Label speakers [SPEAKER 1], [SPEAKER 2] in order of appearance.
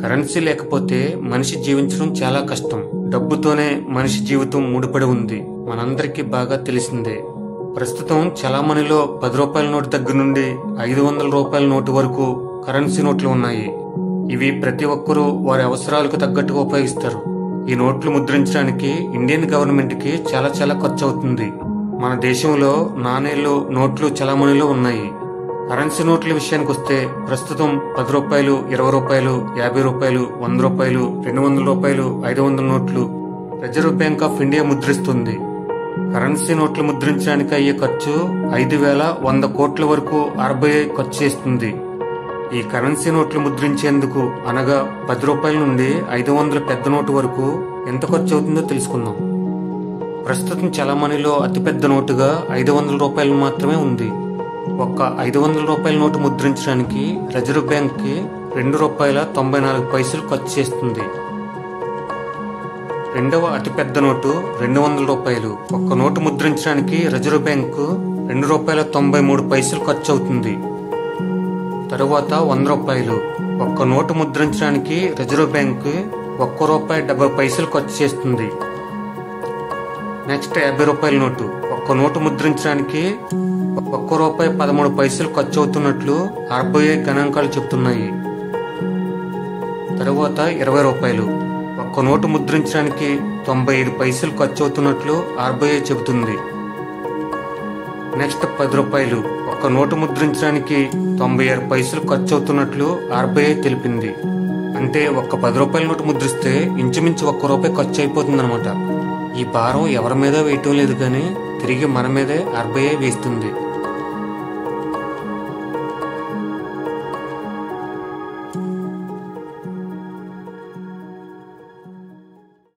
[SPEAKER 1] Currency లేకపోతే మనిషి జీవించడం చాలా కష్టం. డబ్బుతోనే మనిషి జీవితం ముడిపడి ఉంది. మనందరికీ బాగా తెలిసిందే. ప్రస్తుతం చలామణిలో 10 రూపాయల నోటు దగ్గర నుండి 500 రూపాయల నోటు వరకు కరెన్సీ నోట్లు ఉన్నాయి. ఇవి ప్రతి ఒక్కరూ వారి అవసరాలకు తగ్గట్టుగా ఉపయోగిస్తారు. ఈ నోట్లు ముద్రించడానికి ఇండియన్ గవర్నమెంట్ కి చాలా ఖర్చు అవుతుంది. మన దేశంలో నాణేలు, నోట్లు చలామణిలో ఉన్నాయి. కరెన్సీ నోట్ల విషయానికి వస్తే ప్రస్తుతం 10 రూపాయలు, 20 రూపాయలు, 50 రూపాయలు, 100 రూపాయలు, 200 రూపాయలు, 500 నోట్లు రిజర్వ్ బ్యాంక్ ఆఫ్ ఇండియా ముద్రిస్తుంది. కరెన్సీ నోట్లు ముద్రించడానికి అయ్యే ఖర్చు 5,100 కోట్ల వరకు RBI ఖర్చు చేస్తుంది. ఈ కరెన్సీ నోట్లు ముద్రించేందుకు అనగా 10 రూపాయల నుండి 500 పెద్ద నోటు వరకు ఎంత ఖర్చు అవుతుందో తెలుసుకుందాం. ప్రస్తుతం చలామణిలో అతిపెద్ద నోటుగా 500 రూపాయలు మాత్రమే ఉంది. ఒక్క 500 రూపాయల నోటు ముద్రించడానికి రిజర్వ్ బ్యాంక్ కి ₹2.94 ఖర్చు చేస్తుంది. రెండవ అతిపెద్ద నోటు 200 రూపాయలు. ఒక్క నోటు ముద్రించడానికి రిజర్వ్ బ్యాంకు ₹2.93 ఖర్చు అవుతుంది. తరువాత 100 రూపాయలు. ఒక్క నోటు ముద్రించడానికి రిజర్వ్ బ్యాంకు ₹1.70 ఖర్చు చేస్తుంది. నెక్స్ట్ 50 రూపాయల నోటు. ఒక్క నోటు ముద్రించడానికి ₹1.13 ఖర్చు అవుతున్నట్లు RBI గణాంకాలు చెబుతున్నాయి. తరువాత 20 రూపాయలు. ఒక్క నోటు ముద్రించడానికి 95 పైసలు ఖర్చు అవుతున్నట్లు RBI చెబుతుంది. నెక్స్ట్ 10 రూపాయలు. ఒక్క నోటు ముద్రించడానికి 96 పైసలు ఖర్చు అవుతున్నట్లు RBI తెలిపింది. అంటే ఒక్క 10 రూపాయల నోటు ముద్రిస్తే ఇంచుమించు ₹1 ఖర్చు అయిపోతుందన్నమాట. ఈ భారం ఎవరి మీద వేయటం లేదు కానీ తిరిగి మన మీదే RBI వేస్తుంది.